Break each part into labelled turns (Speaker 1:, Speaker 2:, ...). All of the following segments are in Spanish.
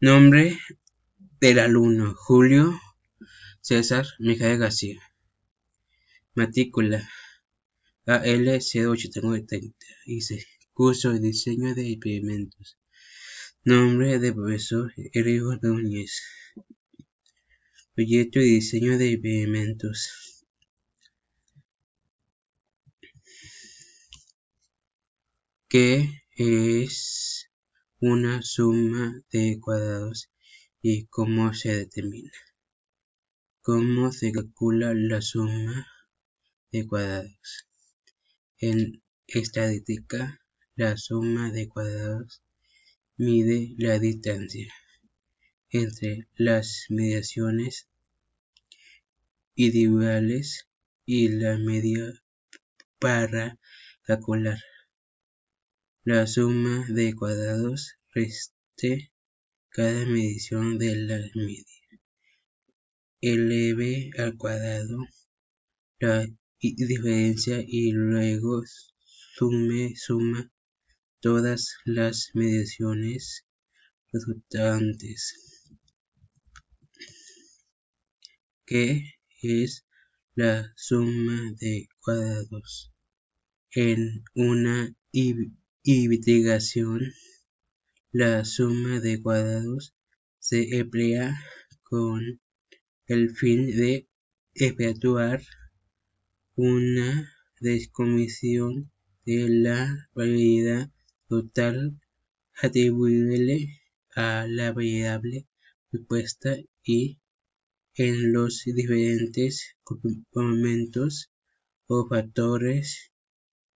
Speaker 1: Nombre del alumno: Julio César Mijael García. Matrícula: AL0836. Curso de diseño de experimentos. Nombre del profesor: Erigo Núñez. Proyecto de diseño de experimentos. ¿Qué es una suma de cuadrados y cómo se determina? ¿Cómo se calcula la suma de cuadrados? En estadística, la suma de cuadrados mide la distancia entre las mediaciones individuales y la media para calcular la suma de cuadrados. Reste cada medición de la media. Eleve al cuadrado la diferencia y luego suma todas las mediciones resultantes. ¿Qué es la suma de cuadrados? En una investigación, la suma de cuadrados se emplea con el fin de efectuar una descomposición de la variabilidad total atribuible a la variable respuesta y en los diferentes componentes o factores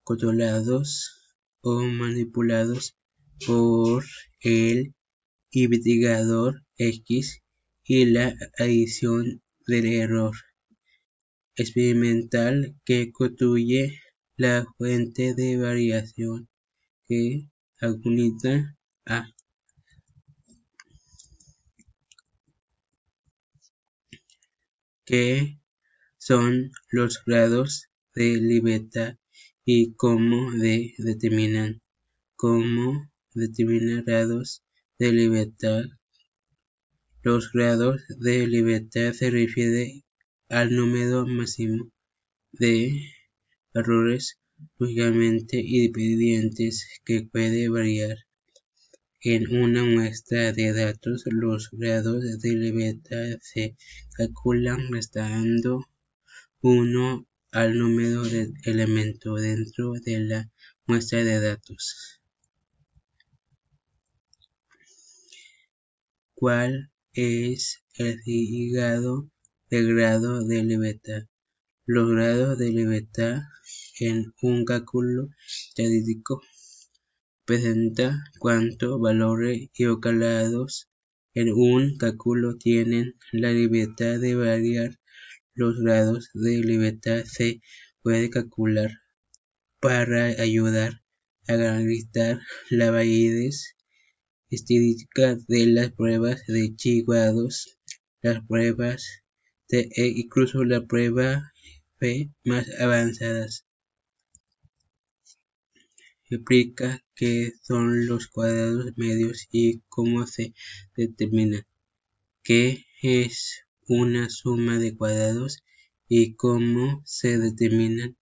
Speaker 1: controlados o manipulados por el investigador X y la adición del error experimental que constituye la fuente de variación que argumenta A. ¿Qué son los grados de libertad y cómo se determinan? ¿Cómo determinar grados de libertad? Los grados de libertad se refieren al número máximo de valores lógicamente independientes que puede variar. En una muestra de datos, los grados de libertad se calculan restando 1 al número de elementos dentro de la muestra de datos. ¿Cuál es el significado del grado de libertad? Los grados de libertad en un cálculo estadístico presenta cuántos valores equivocados en un cálculo tienen la libertad de variar. Los grados de libertad se pueden calcular para ayudar a garantizar la validez estadística de las pruebas de Chi-grados, las pruebas de E, incluso la prueba P más avanzadas. Explica qué son los cuadrados medios y cómo se determinan. ¿Qué es una suma de cuadrados y cómo se determinan?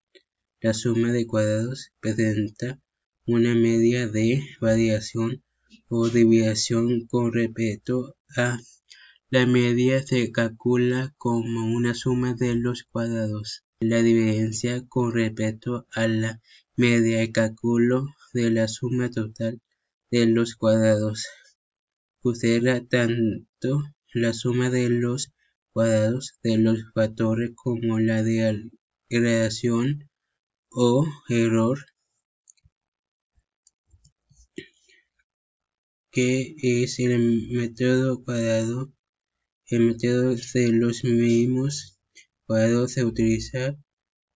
Speaker 1: La suma de cuadrados presenta una media de variación o desviación con respecto a la media. Se calcula como una suma de los cuadrados. La diferencia con respecto a la media, el cálculo de la suma total de los cuadrados. Considera tanto la suma de los cuadrados de los factores como la de gradación o error. ¿Qué es el método cuadrado? El método de los mínimos cuadrados se utiliza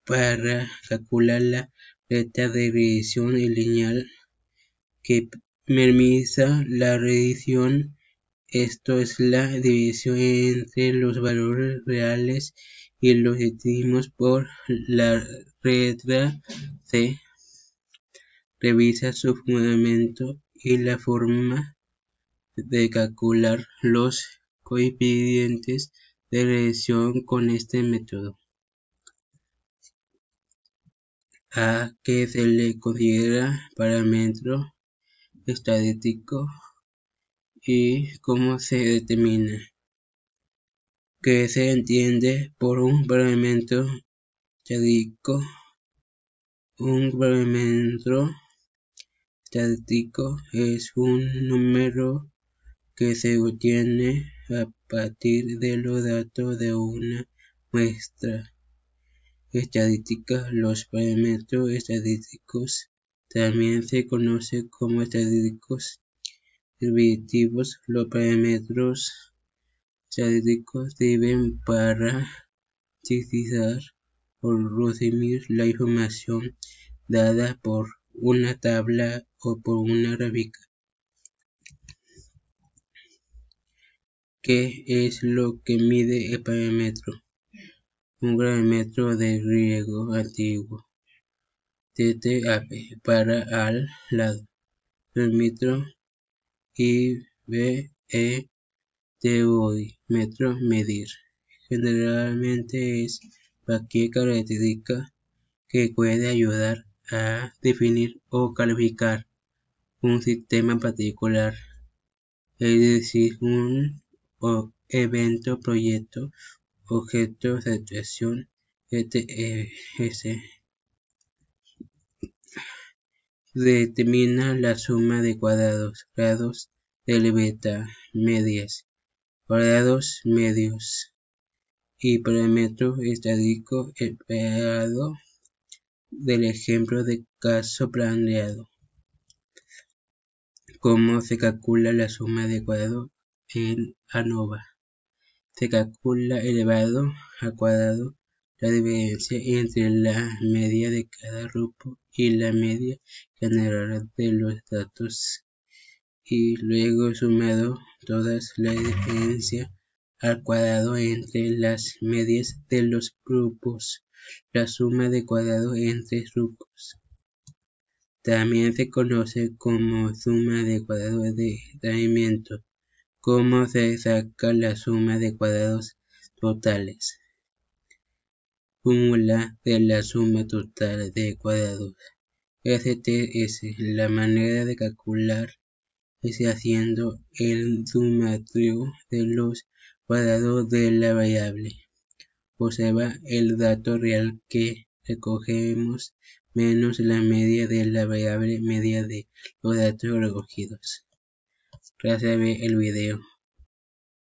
Speaker 1: para calcular la recta de regresión lineal que minimiza la regresión. Esto es la división entre los valores reales y los estimados por la letra C. Revisa su fundamento y la forma de calcular los coeficientes de regresión con este método, a que se le considera parámetro estadístico y cómo se determina, que se entiende por un parámetro estadístico. Un parámetro estadístico es un número que se obtiene a partir de los datos de una muestra estadística. Los parámetros estadísticos también se conocen como estadísticos descriptivos. Los parámetros estadísticos sirven para sintetizar o resumir la información dada por una tabla o por una gráfica. ¿Qué es lo que mide el parámetro? Un parámetro de griego antiguo, TTAP, para al lado, parámetro y metro, medir. Generalmente es cualquier característica que puede ayudar a definir o calificar un sistema particular, es decir, un evento, proyecto, objeto, situación, etc. Determina la suma de cuadrados, grados de libertad, medias, cuadrados medios y parámetro estadístico esperado del ejemplo de caso planteado. ¿Cómo se calcula la suma de cuadrados en ANOVA? Se calcula elevado al cuadrado la diferencia entre la media de cada grupo y la media general de los datos, y luego sumado todas las diferencias al cuadrado entre las medias de los grupos, la suma de cuadrados entre grupos. También se conoce como suma de cuadrados de rendimiento. ¿Cómo se saca la suma de cuadrados totales? Fórmula de la suma total de cuadrados, STS. La manera de calcular es haciendo el sumatorio de los cuadrados de la variable. Observa el dato real que recogemos menos la media de la variable media de los datos recogidos. Gracias por ver el video.